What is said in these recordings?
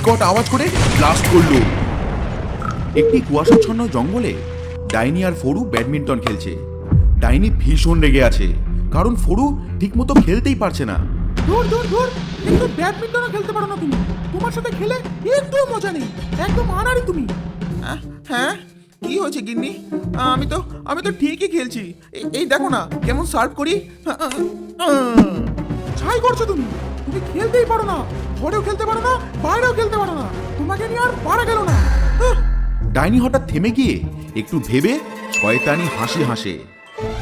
বিকট আওয়াজ করে ব্লাস্ট করলো। একটি কুয়াশাচ্ছন্ন জঙ্গলে ডাইনি আর ফরু ব্যাডমিন্টন খেলছে। ডাইনি ভীষণ রেগে আছে, কারণ ফরু ঠিকমতো খেলতেই পারছে না। দূর দূর দূর, একটু ব্যাডমিন্টনও খেলতে পারো না তুমি? তোমার সাথে খেলে একটু মজা নেই, একদম আনাড়ি তুমি। হ্যাঁ, কি হয়েছে গিন্নি? আমি তো ঠিকই খেলছি। এই দেখো না কেমন সার্ভ করি। ছাই করছো তুমি, তুমি খেলতেই পারো না, ঘরেও খেলতে পারো না, বাইরেও খেলতে পারো না, তোমাকে নিয়ে আর পারা গেল না। ডাইনি হঠাৎ থেমে গিয়ে একটু ভেবে শয়তানি হাসি হাসে।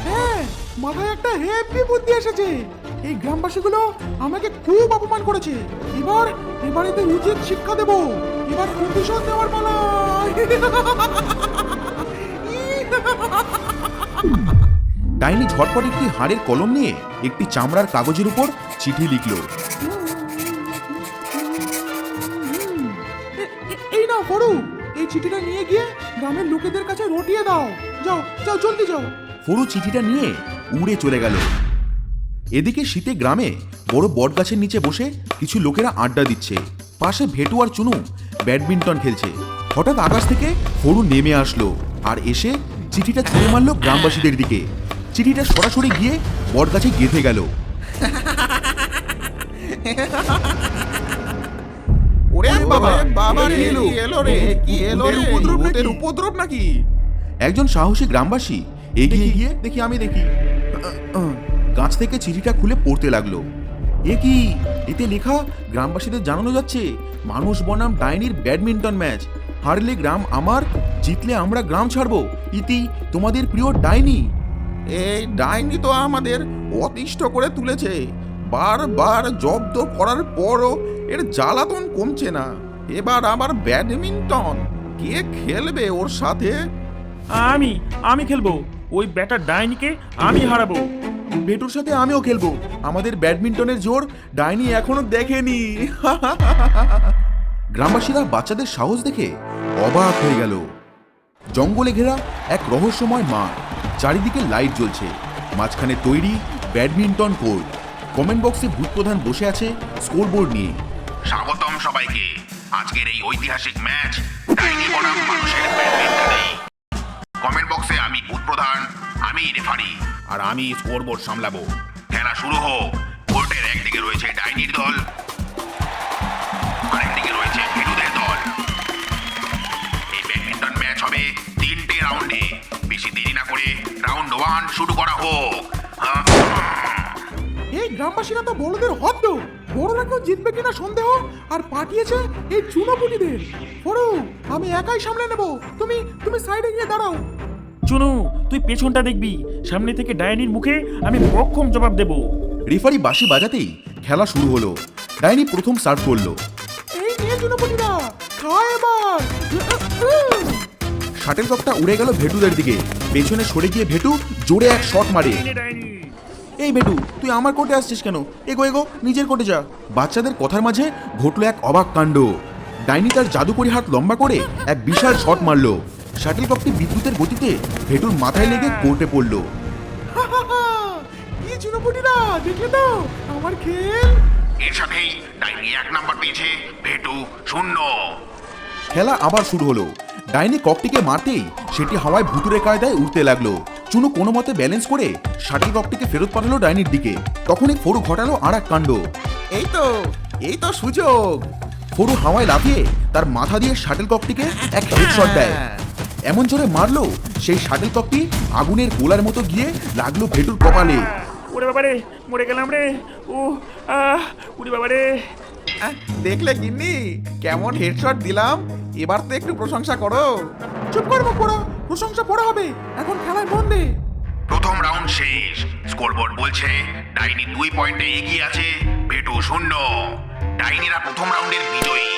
হ্যাঁ, মাথায় একটা হেভি বুদ্ধি এসেছে। এই গ্রামবাসীগুলো আমাকে খুব অপমান করেছে, এবার এদের উচিত শিক্ষা দেব। এবার প্রতিশোধ নেওয়ার পালা। ডাইনি ঝটপট একটি হাড়ের কলম নিয়ে একটি চামড়ার কাগজের উপর চিঠি লিখল। এই নাও ফরু, এই চিঠিটা নিয়ে গিয়ে গ্রামের লোকেদের কাছে রটিয়ে দাও। যাও যাও, জলদি যাও। ফরু চিঠিটা নিয়ে উড়ে চলে গেল। এদিকে শীতে গ্রামে বড় বটগাছের নিচে বসে কিছু লোকেরা আড্ডা দিচ্ছে। পাশে ভেটু আর চুনু ব্যাডমিন্টন খেলছে। হঠাৎ আকাশ থেকে ফরু নেমে আসলো আর এসে চিঠিটা ছুঁড়ে মারলো গ্রামবাসীদের দিকে। চিঠিটা সরাসরি গিয়ে বটগাছে গেঁথে গেল। ওরে বাবা, বাবা রে, এলো। কি এলো রে? ভূতের উপদ্রব নাকি? একজন সাহসী গ্রামবাসী এগিয়ে গিয়ে দেখি গাছ থেকে চিঠিটা খুলে পড়তে লাগলো। এ কি? এতে লেখা গ্রামবাসীদের জানানো যাচ্ছে মানুষ বনাম ডাইনির ব্যাডমিন্টন ম্যাচ। হারলে গ্রাম আমার, জিতলে আমরা গ্রাম ছাড়বো। ইতি তোমাদের প্রিয় ডাইনি। এই ডাইনি তো আমাদের অতিষ্ঠ করে তুলেছে। বারবার জব্দ করার পরও এর জ্বালাতন কমছে না। এবার আবার ব্যাডমিন্টন কে খেলবে ওর সাথে? আমি খেলবো। ওই ব্যাটা ডাইনিকে আমি হারাবো। ভেটুর সাথে আমিও খেলবো। আমাদের ব্যাডমিন্টনের জোর ডাইনি এখনো দেখেনি। গ্রামবাসীরা বাচ্চাদের সাহস দেখে অবাক হয়ে গেল। জঙ্গলে ঘেরা এক রহস্যময় মাঠ, চারিদিকে লাইট জ্বলছে, মাঝখানে তৈরি ব্যাডমিন্টন কোর্ট। কমেন্ট বক্সে ভূত প্রধান বসে আছে স্কোরবোর্ড নিয়ে। স্বাগতম সবাইকে আজকের এই ঐতিহাসিক ম্যাচ ডাইনি বনাম মানুষের ব্যাডমিন্টনে। কমেন্ট বক্সে আমি ভূত প্রধান, আমি রেফারি, আর আমি স্কোরবোর্ড সামলাবো। খেলা শুরু হোক। কোর্টের একদিকে রয়েছে ডাইনির দল, আরেকদিকে রয়েছে ভেটুদের দল। এই ব্যাডমিন্টন ম্যাচ হবে 3টে রাউন্ডে। বেশি দেরি না করে রাউন্ড 1 শুরু করা হোক। এই গ্রামবাসীরা তো বড়দের হদ্দ, বড়রা কেউ জিতবে কিনা সন্দেহ, আর পাঠিয়েছে এই চুনোপুটিদের। ফরু, আমি একাই সামলে নেব, তুমি সাইডে গিয়ে দাঁড়াও। চুনু, তুই পেছনটা দেখবি। সামনে থেকে ডাইনির মুখে আমি বক্ষম জবাব দেব। রেফারি বাঁশি বাজাতেই খেলা শুরু হলো। ডাইনি প্রথম সার্ভ করলো। এই নিয়ে চুনোপুটিরা, খা এবার। শাটেলককটা উড়ে গেল ভেটুদের দিকে। পেছনে সরে গিয়ে ভেটু জোরে এক শট মারে। ডাইনি এই ভেটু, তুই আমার কোর্টে আসছিস কেন? এগো নিজের কোর্টে যা। বাচ্চাদের কথার মাঝে ঘটলো এক অবাক কাণ্ড। ডাইনি তার জাদুকরি হাত লম্বা করে এক বিশাল শট মারলো। শাটেলককটি বিদ্যুতের গতিতে ভেটুর মাথায় লেগে কোর্টে পড়লো। কি চুনোপুটিরা, দেখলে তো আমার খেল। এর সাথেই ডাইনি 1 নাম্বার পেয়েছে, ভেটু 0। খেলা আবার শুরু হলো। ডাইনি ককটিকে মারতেই সেটি হাওয়ায় ভুতুরে কায়দায় উঠতে লাগলো। চুনু কোনো মতে ব্যালেন্স করে শাটেল ককটিকে ফেরত পাঠালো ডাইনির দিকে। তখনই ফরু ঘটালো আর এক কাণ্ড। এই তো সুযোগ। ফরু হাওয়ায় লাফিয়ে তার মাথা দিয়ে শাটেল ককটিকে এক হেডশট দেয়। এমন জোরে মারলো সেই শাটেল ককটি আগুনের গোলার মতো গিয়ে লাগলো ভেটুর কপালে। ওরে বাবারে, মরে গেলাম রে। উড়ি বাবারে। দেখলে গিন্নি কেমন হেডশট দিলাম? এবার তো একটু প্রশংসা করো। চুপ করবো পড়ো, প্রশংসা পড়া হবে, এখন খেলায় মন দে। প্রথম রাউন্ড শেষ। স্কোরবোর্ড বলছে ডাইনি 2 পয়েন্টে এগিয়ে আছে, ভেটু 0। ডাইনিরা প্রথম রাউন্ডের বিজয়ী।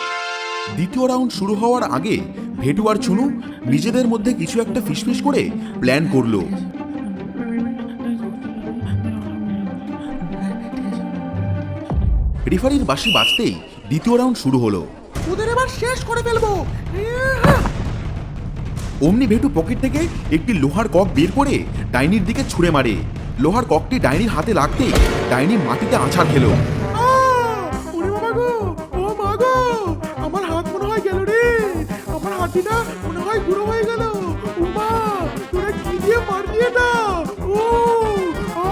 দ্বিতীয় রাউন্ড শুরু হওয়ার আগে ভেটু আর চুনু নিজেদের মধ্যে কিছু একটা ফিসফিস করে প্ল্যান করলো। রেফারির বাঁশি বাজতেই দ্বিতীয় রাউন্ড শুরু হলো। ওদের এবার শেষ করে ফেলবো। অমনি ভেটু পকেট থেকে একটি লোহার কক বের করে ডাইনির দিকে ছুঁড়ে মারে। লোহার ককটি ডাইনির হাতে লাগতেই ডাইনি মাটিতে আছাড় খেলো। ওরে বাবা গো, ও মা গো, আমার হাত লাঠিটা মনে হয় বুড়ো হয়ে গেল। উমা, তোরা কি দিয়ে মারলি এটা? ও আ!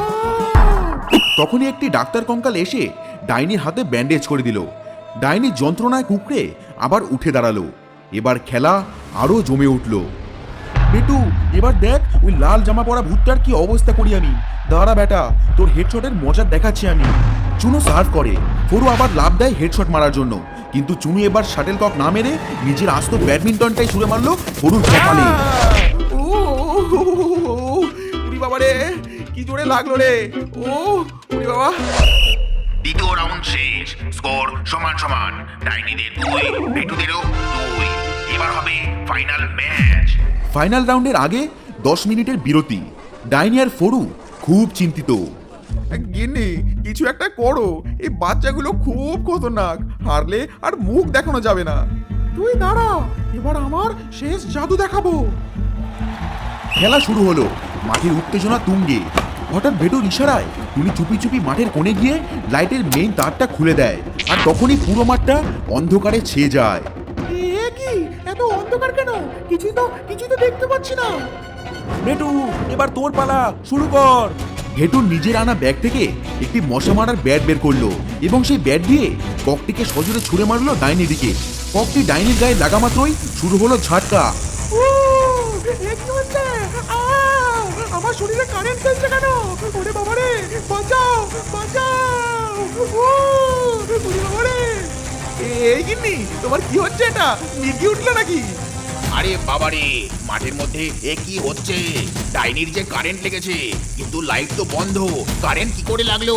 তখনই একটি ডাক্তার কঙ্কাল এসে ডাইনির হাতে ব্যান্ডেজ করে দিল। ডাইনি যন্ত্রণায় কুকড়ে আবার উঠে দাঁড়ালো। এবার খেলা আরো জমে উঠল। বেটু, এবার দেখ ওই লাল জামা পরা ভূতটার কি অবস্থা করি আমি। দাঁড়া বেটা, তোর হেডশটের মজা দেখাচ্ছি আমি। চুনু সার্ভ করে, ফরু আবার লাভ দেয় হেডশট মারার জন্য, কিন্তু চুনু এবার শাটেলকক না মেরে নিজের আস্ত ব্যাডমিন্টনটাই ছুড়ে মারলো ফরুর কপালে। ও উরি বাবা রে, কি জোরে লাগলো রে। ও উরি বাবা। দ্বিতীয় রাউন্ড শেষ, স্কোর সমান সমান। ডাইনিদের 2, বেটুদেরও 2। এবার হবে ফাইনাল ম্যাচ। ফাইনাল রাউন্ডের আগে 10 মিনিটের বিরতি। ডাইনি আর ফরু খুব চিন্তিত। গিন্নি, কিছু একটা করো, এই বাচ্চাগুলো খুব খতরনাক, হারলে আর মুখ দেখানো যাবে না। তুই দাঁড়া, এবার আমার শেষ জাদু দেখাবো। খেলা শুরু হলো। মাঠের উত্তেজনা তুঙ্গে। হঠাৎ ভেটুর ইশারায় টুনি চুপি চুপি মাঠের কোণে গিয়ে লাইটের মেইন তারটা খুলে দেয়, আর তখনই পুরো মাঠটা অন্ধকারে ছেয়ে যায়। এ কি, এত অন্ধকার কেন? কিছু তো দেখতে পাচ্ছি না। বেটু, এবার তোর পালা, শুরু কর। ভেটুর নিজের আনা ব্যাগ থেকে একটি মশা মারার ব্যাট বের করলো এবং সেই ব্যাট দিয়ে ককটিকে সজোরে ছুঁড়ে মারলো ডাইনির দিকে। ককটি ডাইনির গায়ে লাগা মাত্রই শুরু হলো ঝাটকা। ও, এ কি হচ্ছে? আ! আমার শরীরে কারেন্ট চলছে কেন? ওরে বাবা রে, বাঁচাও বাঁচাও! ও, ওরে বাবা রে! এই গিন্নি, তোমার কি হচ্ছে? এটা মির্গি উঠলো নাকি? আরে বাবারে, মাঠের মধ্যে এ কি হচ্ছে? ডাইনির যে কারেন্ট লেগেছে, কিন্তু লাইট তো বন্ধ, কারেন্ট কি করে লাগলো?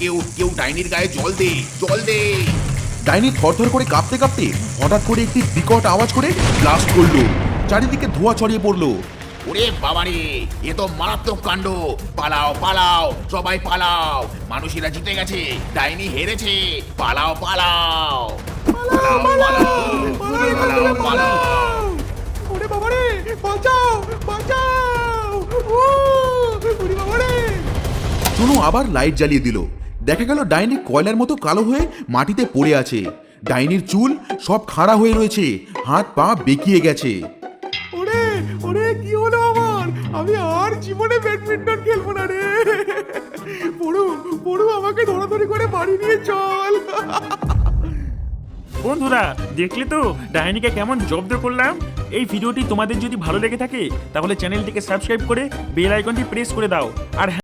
কেউ কেউ ডাইনির গায়ে জল দে, জল দে। ডাইনি থরথর করে কাঁপতে কাঁপতে হঠাৎ করে একটি বিকট আওয়াজ করে ব্লাস্ট করলো। চারিদিকে ধোঁয়া ছড়িয়ে পড়লো। ওরে বাবারে, এ তো মারাত্মক কাণ্ড। পালাও পালাও, সবাই পালাও। মানুষেরা জিতে গেছে, ডাইনি হেরেছে। পালাও পালাও পালাও পালাও পালাও পালাও। ওরে বাবা রে, বাঁচাও বাঁচাও! ও, ওরে বাবা রে! চুনু আবার লাইট জ্বালিয়ে দিল। দেখা গেল ডাইনি কয়লার মতো কালো হয়ে মাটিতে পড়ে আছে। ডাইনির চুল সব খাড়া হয়ে রয়েছে, হাত পা বেঁকিয়ে গেছে। ওরে ওরে, কি হলো আমার? আমি আর জীবনে ব্যাডমিন্টন খেলবো না রে। পড়ু পড়ু, আমাকে ধরাধরি করে বাড়ি নিয়ে চল। বন্ধুরা, দেখলে তো ডাইনিকে কেমন জব্দ করলাম। এই ভিডিওটি তোমাদের যদি ভালো লেগে থাকে তাহলে চ্যানেলটিকে সাবস্ক্রাইব করে বেল আইকনটি প্রেস করে দাও। আর